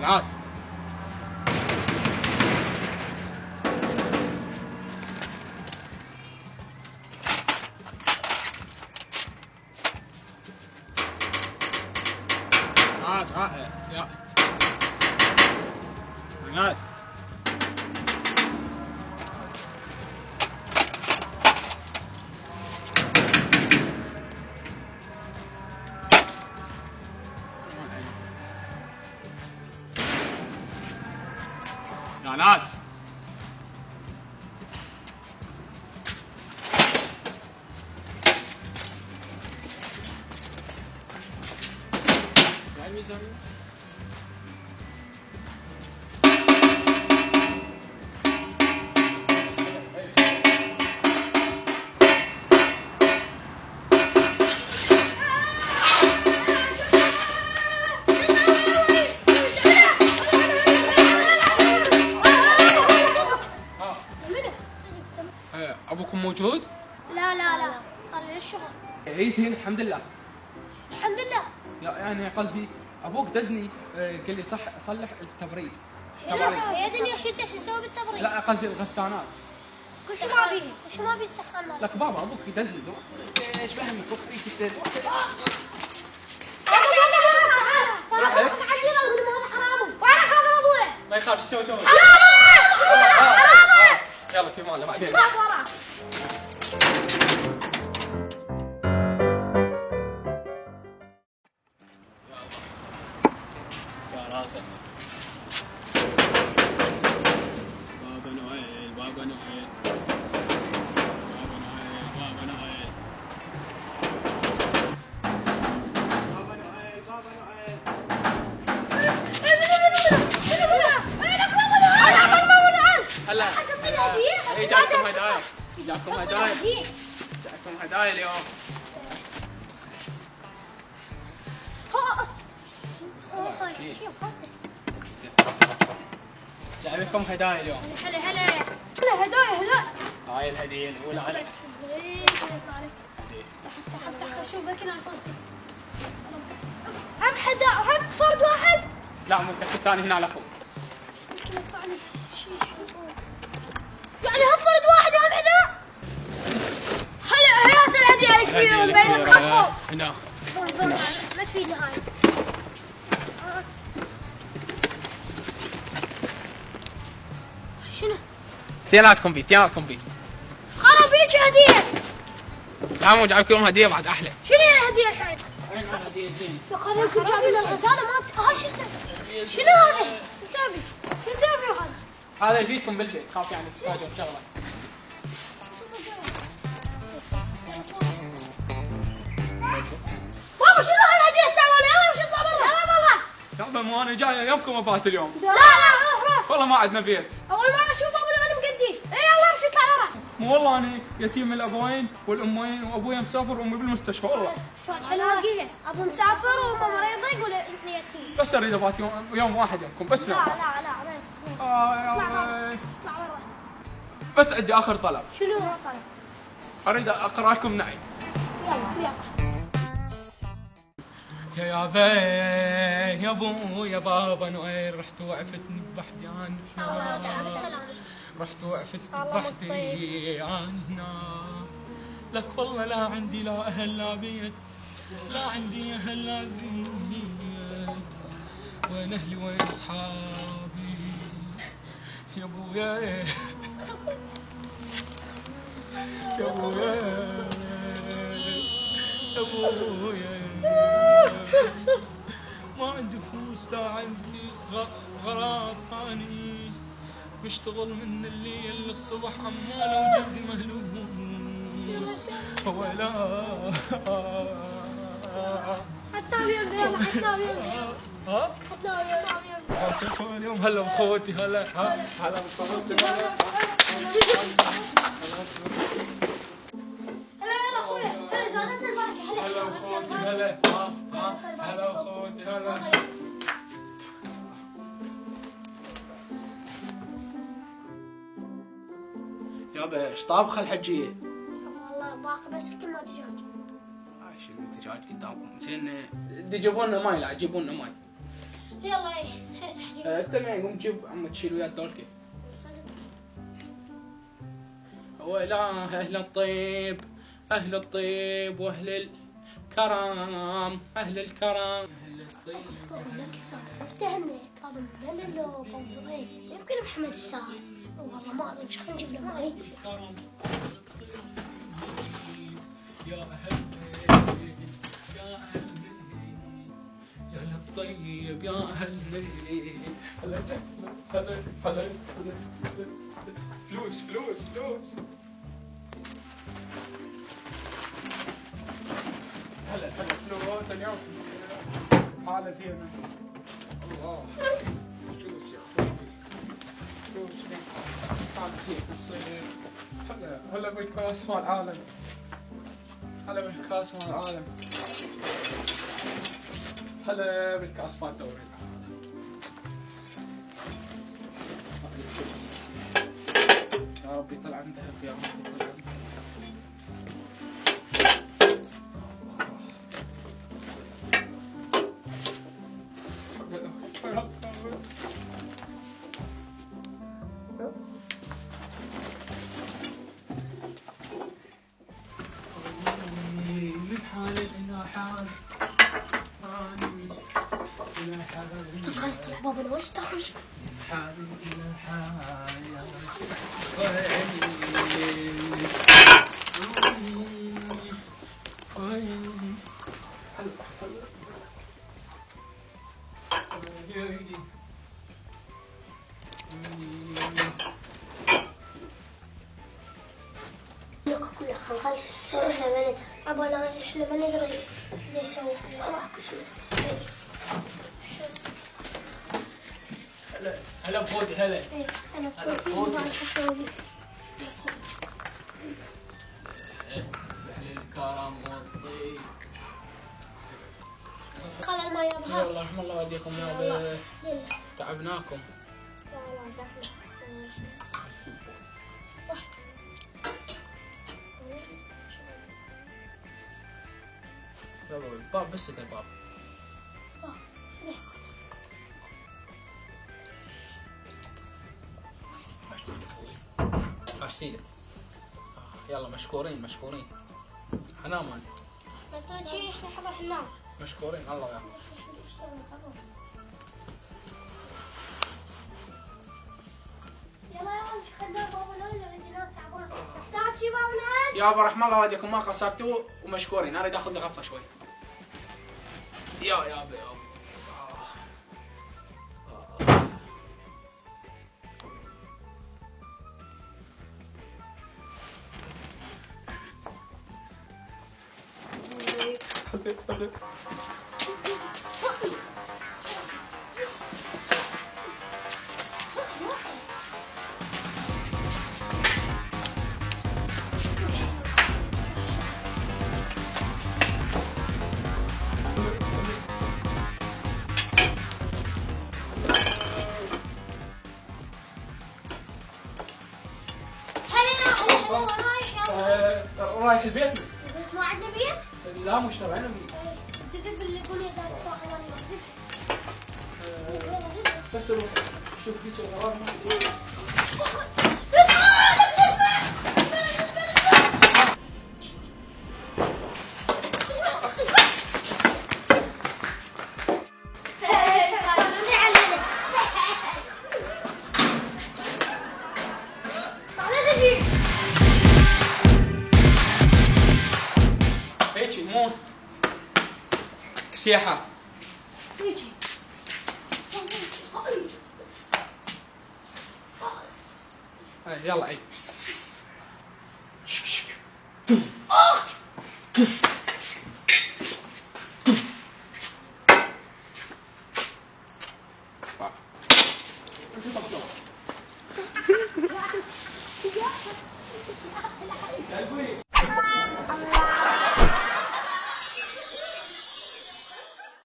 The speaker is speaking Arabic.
ناس يا ناس يا ناس ابوكم موجود؟ لا طلع للشغل. اي زين الحمد لله. الحمد لله. يعني قصدي ابوك دزني قال لي صلح التبريد. يا دنيا شو انت تسوي بالتبريد؟ لا قصدي الغسانات. كل شيء ما بيه السخان مالك. لك بابا ابوك يدزني ايش فهمك اختي ما يخاف شو يلا في ماله بعدين. يا راسك بابا نويل بابا نويل بابا نويل بابا نويل بابا نويل بابا نويل هلا اي جاكم هدايا جاكم هدايا اليوم. جايب لكم هدايا اليوم. هلا هدايا هاي الهديه الاولى عليك. افتح شوف بكنا الكرسي. هم فرد واحد. لا مو الثاني هنا على اخوك. يمكن يطلع لي شيء حلو. يعني هم فرد واحد وهم هدايا. هلا هيات الهديه الكبيره بين الخط. هنا ما تفيد هاي. شنو؟ اثنيناتكم بي خرب هيك هديه. لا مو جايب لكم هديه بعد احلى. شنو الهديه الحين؟ وين الهديه زين؟ يا اخي هذول جايبين لنا الغساله ما هاي شو اسوي؟ شنو هذا؟ شو اسوي هذا؟ هذا يفيدكم بالبيت خاف يعني تحتاجون شغله. بابا شنو هالهديه الثانيه؟ يلا نمشي نطلع برا. يلا والله. يابا مو انا جاي يمكم ابات اليوم. لا روح. والله ما عندنا بيت. اول مره اشوف ابو الغنم قدي. اي يلا نمشي نطلع برا. مو والله انا يتيم الابوين والامين وابويا مسافر وامي بالمستشفى والله. شلون حلوه كذا؟ ابو مسافر وامه مريضه يقول يتيم. بس اريد ابات يوم واحد يمكم بس لا يوم. بس. يا اطلع برا. بس عندي اخر طلب. شنو طيب؟ اريد اقرا لكم نعي. يلا. يابا يا ابو يا بابا نويل رحت وعفتني بوحدي عن رحت وعفتني بوحدي عن هنا. لك والله لا عندي لا اهل لا بيت لا عندي اهل لا بيت وين اهلي وين اصحابي يا ابويا يا ابويا يا ابويا ما عندي فلوس لا عندي غراض ثاني بشتغل من الليل للصبح عمال وجلدي مهلوس ولا حتى يلا حتى اليوم هلا بخوتي هلا بخوتي هلا اخويا هلا زادتنا البركه هلا بخوتي هلا بخوتي هلا يابا ايش طابخه الحجيه؟ والله باقي بس كلمه دجاج. شنو دجاج قدامكم زين. تجيبون لنا ماي لا تجيبون لنا ماي. يلا انت معي قوم جيب عمك تشيل ويا الدولكي. ولا اهل الطيب اهل الطيب واهل الكرم اهل الكرم اهل الطيب. لك افتهمنا هذا مدلل يمكن محمد الساهر والله ما ادري ايش. خلينا نجيب له ماي. يا اهل يا اهل يا للطيب يا اهل. هلا هلا هلا فلوس فلوس فلوس. هلا هلا فلوس اليوم حالة زينة. الله فلوس يا اخوي فلوس حالة زينة الصيف. هلا هلا بالكاس مال العالم. هلا بالكاس مال العالم. هلا بالكاس مال دوري العالم. يا ربي طلع عن ذهب يا ربي طلع عن ذهب. من حال إلى حال إلى حال. تدخل تطلع بابا نواش تخرج. من حال إلى حال لك كل خلق سوي احنا ما ندري عبالنا احنا ما ندري زي يسوي راح كسوت. هلا هلا بفودي هلا. انا بفودي ما اعرف اسوي. اهل الكرم والطيب. خذ الماء يا ابها. الله رحم الله والديكم يا تعبناكم. لا زحمه. يلا الباب بس الباب. عشتيلك. يلا مشكورين مشكورين. حنام انا. لا ترى شيء احنا راح ننام. مشكورين الله يا. يلا يلا مش خلنا بابا نايل رجلات تعبان. تحتاج شي بابا نايل؟ يابا رحم الله والديكم ما قصرتوا ومشكورين. انا اريد اخذ لي غفه شوي. يابا يابا. رايح البيت. ما عندنا بيت؟ لا مش تبعنا. تدق اللي يقول لي قاعد تاخذ بس شوف فيك الغرام. هيك مو سياحة. يلا اي.